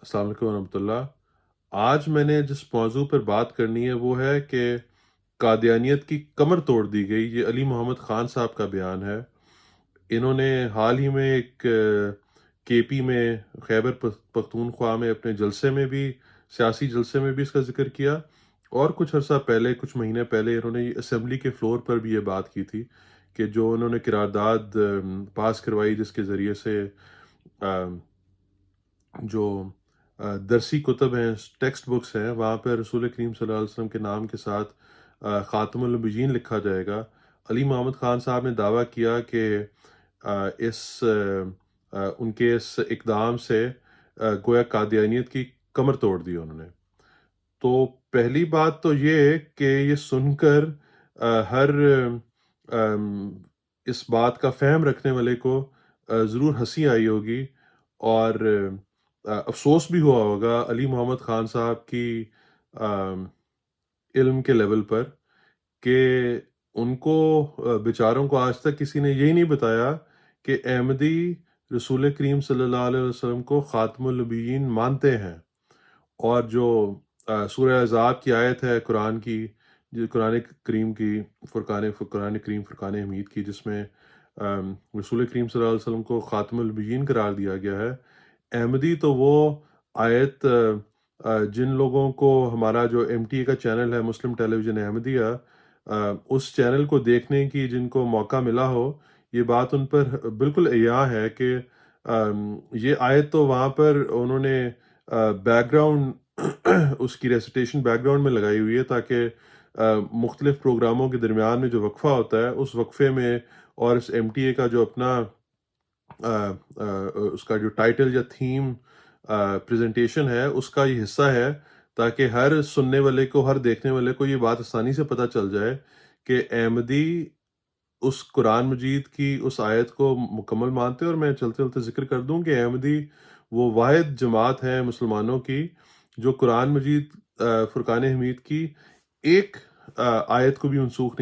السلام علیکم ورحمۃ اللہ۔ آج میں نے جس موضوع پر بات کرنی ہے وہ ہے کہ قادیانیت کی کمر توڑ دی گئی۔ یہ علی محمد خان صاحب کا بیان ہے۔ انہوں نے حال ہی میں ایک کے پی میں، خیبر پختونخوا میں اپنے جلسے میں بھی، سیاسی جلسے میں بھی اس کا ذکر کیا، اور کچھ عرصہ پہلے، کچھ مہینے پہلے انہوں نے اسمبلی کے فلور پر بھی یہ بات کی تھی کہ جو انہوں نے قرارداد پاس کروائی، جس کے ذریعے سے جو درسی کتب ہیں، ٹیکسٹ بکس ہیں، وہاں پہ رسول کریم صلی اللہ علیہ وسلم کے نام کے ساتھ خاتم النبیین لکھا جائے گا۔ علی محمد خان صاحب نے دعویٰ کیا کہ ان کے اس اقدام سے گویا قادیانیت کی کمر توڑ دی انہوں نے۔ تو پہلی بات تو یہ کہ یہ سن کر ہر اس بات کا فہم رکھنے والے کو ضرور ہنسی آئی ہوگی، اور افسوس بھی ہوا ہوگا علی محمد خان صاحب کی علم کے لیول پر، کہ ان کو بیچاروں کو آج تک کسی نے یہی نہیں بتایا کہ احمدی رسول کریم صلی اللہ علیہ وسلم کو خاتم النبیین مانتے ہیں۔ اور جو سورہ احزاب کی آیت ہے قرآن کی، جو قرآن کریم کی، قرآن کریم فرقان حمید کی، جس میں رسول کریم صلی اللہ علیہ وسلم کو خاتم النبیین قرار دیا گیا ہے، احمدی تو وہ آیت جن لوگوں کو، ہمارا جو ایم ٹی اے کا چینل ہے، مسلم ٹیلی ویژن احمدیہ، اس چینل کو دیکھنے کی جن کو موقع ملا ہو، یہ بات ان پر بالکل عیاں ہے کہ یہ آیت تو وہاں پر انہوں نے بیک گراؤنڈ اس کی ریسیٹیشن بیک گراؤنڈ میں لگائی ہوئی ہے، تاکہ مختلف پروگراموں کے درمیان میں جو وقفہ ہوتا ہے، اس وقفے میں، اور اس ایم ٹی اے کا جو اپنا اس کا جو ٹائٹل یا تھیم پریزنٹیشن ہے، اس کا یہ حصہ ہے، تاکہ ہر سننے والے کو، ہر دیکھنے والے کو یہ بات آسانی سے پتہ چل جائے کہ احمدی اس قرآن مجید کی اس آیت کو مکمل مانتے ہیں۔ اور میں چلتے چلتے ذکر کر دوں کہ احمدی وہ واحد جماعت ہے مسلمانوں کی جو قرآن مجید فرقان حمید کی ایک آیت کو بھی منسوخ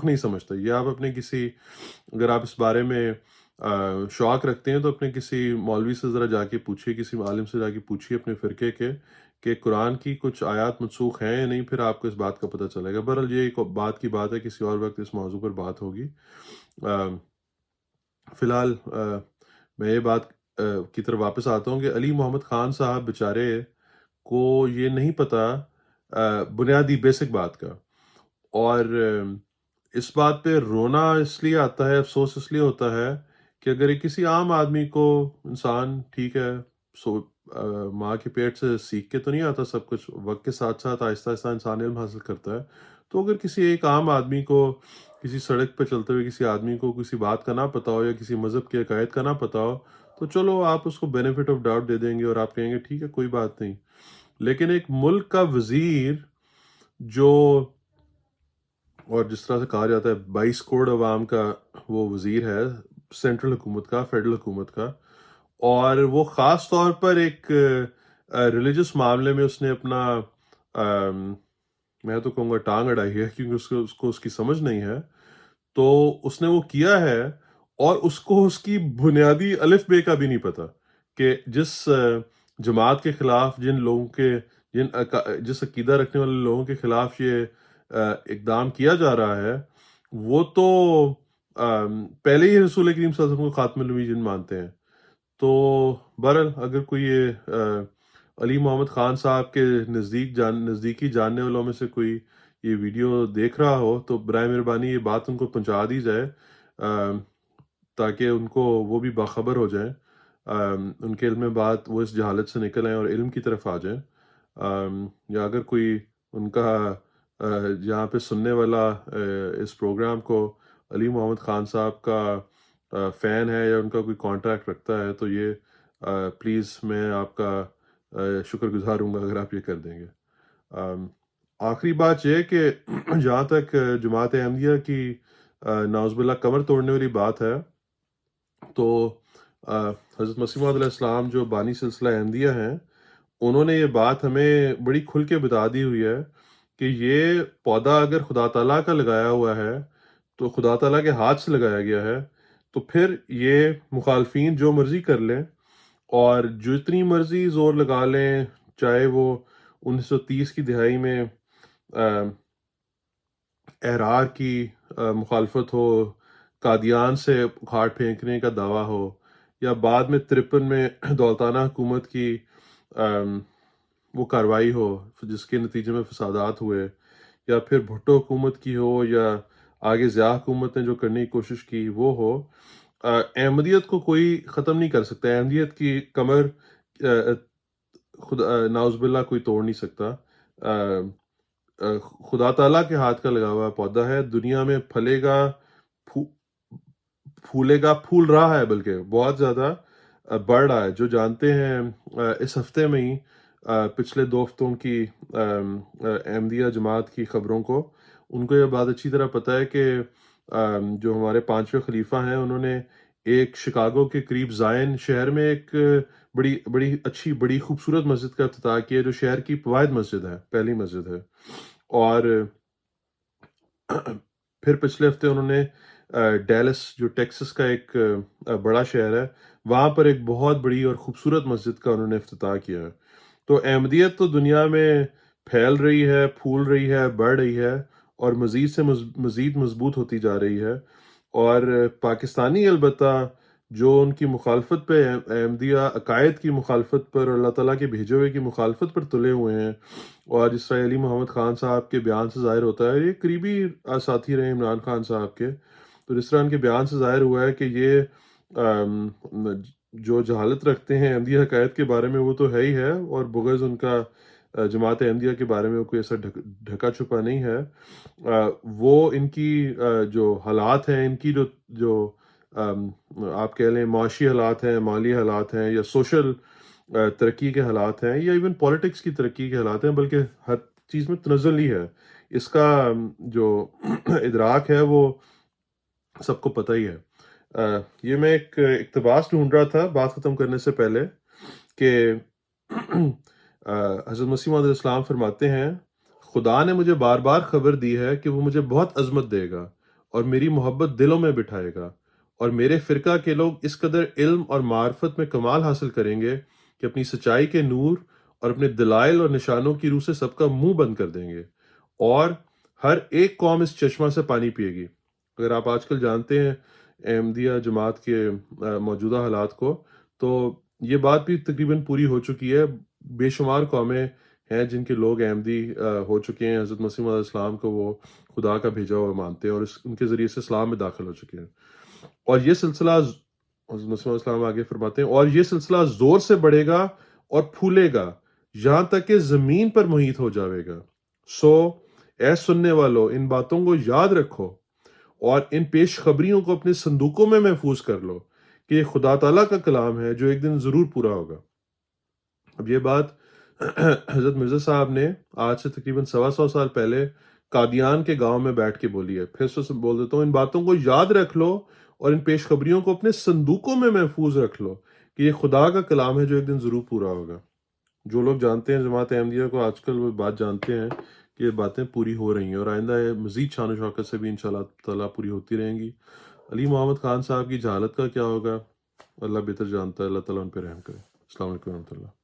نہیں سمجھتا۔ یہ آپ اپنے کسی، اگر آپ اس بارے میں شوق رکھتے ہیں تو اپنے کسی مولوی سے ذرا جا کے پوچھیے، کسی عالم سے جا کے پوچھیے اپنے فرقے کے، کہ قرآن کی کچھ آیات منسوخ ہیں یا نہیں، پھر آپ کو اس بات کا پتہ چلے گا۔ بہرحال یہ ایک بات کی بات ہے، کسی اور وقت اس موضوع پر بات ہوگی۔ فی الحال میں یہ بات کی طرف واپس آتا ہوں کہ علی محمد خان صاحب بیچارے کو یہ نہیں پتہ بنیادی بیسک بات کا، اور اس بات پہ رونا اس لیے آتا ہے، افسوس اس لیے ہوتا ہے کہ اگر یہ کسی عام آدمی کو، انسان ٹھیک ہے، سو ماں کے پیٹ سے سیکھ کے تو نہیں آتا سب کچھ، وقت کے ساتھ ساتھ آہستہ آہستہ انسان علم حاصل کرتا ہے۔ تو اگر کسی ایک عام آدمی کو، کسی سڑک پہ چلتے ہوئے کسی آدمی کو کسی بات کا نہ پتہ ہو، یا کسی مذہب کے عقائد کا نہ پتہ ہو، تو چلو آپ اس کو بینیفٹ آف ڈاؤٹ دے دیں گے، اور آپ کہیں گے ٹھیک ہے، کوئی بات نہیں۔ لیکن ایک ملک کا وزیر جو، اور جس طرح سے کہا جاتا ہے 22 کروڑ عوام کا وہ وزیر ہے، سینٹرل حکومت کا، فیڈرل حکومت کا، اور وہ خاص طور پر ایک ریلیجس معاملے میں اس نے اپنا میں تو کہوں گا ٹانگ اڑائی ہے، کیونکہ اس کو اس کی سمجھ نہیں ہے، تو اس نے وہ کیا ہے، اور اس کو اس کی بنیادی الف بے کا بھی نہیں پتا، کہ جس جماعت کے خلاف، جن لوگوں کے، جس عقیدہ رکھنے والے لوگوں کے خلاف یہ اقدام کیا جا رہا ہے، وہ تو پہلے ہی رسول کریم صلی اللہ علیہ وسلم کو خاتم النبیین مانتے ہیں۔ تو بہرحال اگر کوئی یہ علی محمد خان صاحب کے نزدیکی جاننے والوں میں سے کوئی یہ ویڈیو دیکھ رہا ہو، تو برائے مہربانی یہ بات ان کو پہنچا دی جائے، تاکہ ان کو، وہ بھی باخبر ہو جائیں، ان کے علم میں بات، وہ اس جہالت سے نکل آئیں اور علم کی طرف آ جائیں۔ یا اگر کوئی ان کا جہاں پہ سننے والا اس پروگرام کو علی محمد خان صاحب کا فین ہے، یا ان کا کوئی کانٹیکٹ رکھتا ہے، تو یہ پلیز میں آپ کا شکر گزار ہوں گا اگر آپ یہ کر دیں گے۔ آخری بات یہ کہ جہاں تک جماعت احمدیہ کی نعوذ باللہ کمر توڑنے والی بات ہے، تو حضرت مسیح موعود علیہ السلام جو بانی سلسلہ احمدیہ ہیں، انہوں نے یہ بات ہمیں بڑی کھل کے بتا دی ہوئی ہے کہ یہ پودا اگر خدا تعالیٰ کا لگایا ہوا ہے، تو خدا تعالیٰ کے ہاتھ سے لگایا گیا ہے، تو پھر یہ مخالفین جو مرضی کر لیں، اور جتنی مرضی زور لگا لیں، چاہے وہ 1930 کی دہائی میں احرار کی مخالفت ہو، قادیان سے اکھاڑ پھینکنے کا دعویٰ ہو، یا بعد میں 53 میں دولتانہ حکومت کی آم، وہ کارروائی ہو جس کے نتیجے میں فسادات ہوئے، یا پھر بھٹو حکومت کی ہو، یا آگے ضیاء حکومت نے جو کرنے کی کوشش کی وہ ہو، احمدیت کو کوئی ختم نہیں کر سکتا۔ احمدیت کی کمر خدا ناؤز باللہ کوئی توڑ نہیں سکتا۔ آ، خدا تعالیٰ کے ہاتھ کا لگا ہوا پودا ہے، دنیا میں پھلے گا، پھو- پھولے گا، پھول رہا ہے، بلکہ بہت زیادہ بڑھ رہا ہے۔ جو جانتے ہیں اس ہفتے میں ہی پچھلے 2 ہفتوں کی احمدیہ جماعت کی خبروں کو، ان کو یہ بات اچھی طرح پتہ ہے کہ جو ہمارے 5ویں خلیفہ ہیں، انہوں نے ایک شکاگو کے قریب زائن شہر میں ایک بڑی بڑی اچھی بڑی خوبصورت مسجد کا افتتاح کیا، جو شہر کی واحد مسجد ہے، پہلی مسجد ہے۔ اور پھر پچھلے ہفتے انہوں نے ڈیلس، جو ٹیکسس کا ایک بڑا شہر ہے، وہاں پر ایک بہت بڑی اور خوبصورت مسجد کا انہوں نے افتتاح کیا ہے۔ تو احمدیت تو دنیا میں پھیل رہی ہے، پھول رہی ہے، بڑھ رہی ہے، اور مزید سے مزید مضبوط ہوتی جا رہی ہے۔ اور پاکستانی البتہ جو ان کی مخالفت پہ، احمدیہ عقائد کی مخالفت پر، اللہ تعالیٰ کے بھیجے ہوئے کی مخالفت پر تلے ہوئے ہیں، اور اسرائیلی محمد خان صاحب کے بیان سے ظاہر ہوتا ہے، یہ قریبی ساتھی رہے عمران خان صاحب کے، تو جس طرح ان کے بیان سے ظاہر ہوا ہے کہ یہ آم، جو جہالت رکھتے ہیں احمدیہ عقائد کے بارے میں وہ تو ہے ہی ہے، اور بغض ان کا جماعت احمدیہ کے بارے میں کوئی ایسا ڈھکا چھپا نہیں ہے۔ وہ ان کی جو حالات ہیں، ان کی جو جو آم، آپ کہہ لیں معاشی حالات ہیں، مالی حالات ہیں، یا سوشل ترقی کے حالات ہیں، یا ایون پالیٹکس کی ترقی کے حالات ہیں، بلکہ ہر چیز میں تنزل ہی ہے، اس کا جو ادراک ہے وہ سب کو پتہ ہی ہے۔ یہ میں ایک اقتباس ڈھونڈ رہا تھا بات ختم کرنے سے پہلے، کہ حضرت مسیح موعود علیہ السلام فرماتے ہیں، خدا نے مجھے بار بار خبر دی ہے کہ وہ مجھے بہت عظمت دے گا اور میری محبت دلوں میں بٹھائے گا، اور میرے فرقہ کے لوگ اس قدر علم اور معرفت میں کمال حاصل کریں گے کہ اپنی سچائی کے نور اور اپنے دلائل اور نشانوں کی روح سے سب کا منہ بند کر دیں گے، اور ہر ایک قوم اس چشمہ سے پانی پیے گی۔ اگر آپ آج کل جانتے ہیں احمدیہ جماعت کے موجودہ حالات کو، تو یہ بات بھی تقریباً پوری ہو چکی ہے۔ بے شمار قومیں ہیں جن کے لوگ احمدی ہو چکے ہیں، حضرت مسیح علیہ السلام کو وہ خدا کا بھیجا ہوا مانتے ہیں، اور ان کے ذریعے سے اسلام میں داخل ہو چکے ہیں۔ اور یہ سلسلہ، حضرت مسیح علیہ السلام آگے فرماتے ہیں، اور یہ سلسلہ زور سے بڑھے گا اور پھولے گا یہاں تک کہ زمین پر محیط ہو جاوے گا۔ سو اے سننے والو، ان باتوں کو یاد رکھو اور ان پیش خبریوں کو اپنے صندوقوں میں محفوظ کر لو کہ یہ خدا تعالیٰ کا کلام ہے جو ایک دن ضرور پورا ہوگا۔ اب یہ بات حضرت مرزا صاحب نے آج سے تقریباً 125 سال پہلے قادیان کے گاؤں میں بیٹھ کے بولی ہے۔ پھر سے بول دیتا ہوں، ان باتوں کو یاد رکھ لو اور ان پیش خبریوں کو اپنے صندوقوں میں محفوظ رکھ لو کہ یہ خدا کا کلام ہے جو ایک دن ضرور پورا ہوگا۔ جو لوگ جانتے ہیں جماعت احمدیہ کو، آج کل وہ بات جانتے ہیں کہ یہ باتیں پوری ہو رہی ہیں، اور آئندہ یہ مزید شان و شوکت سے بھی انشاءاللہ تعالیٰ پوری ہوتی رہیں گی۔ علی محمد خان صاحب کی جہالت کا کیا ہوگا، اللہ بہتر جانتا ہے، اللہ تعالیٰ ان پہ رحم کرے۔ السلام علیکم ورحمۃ اللہ۔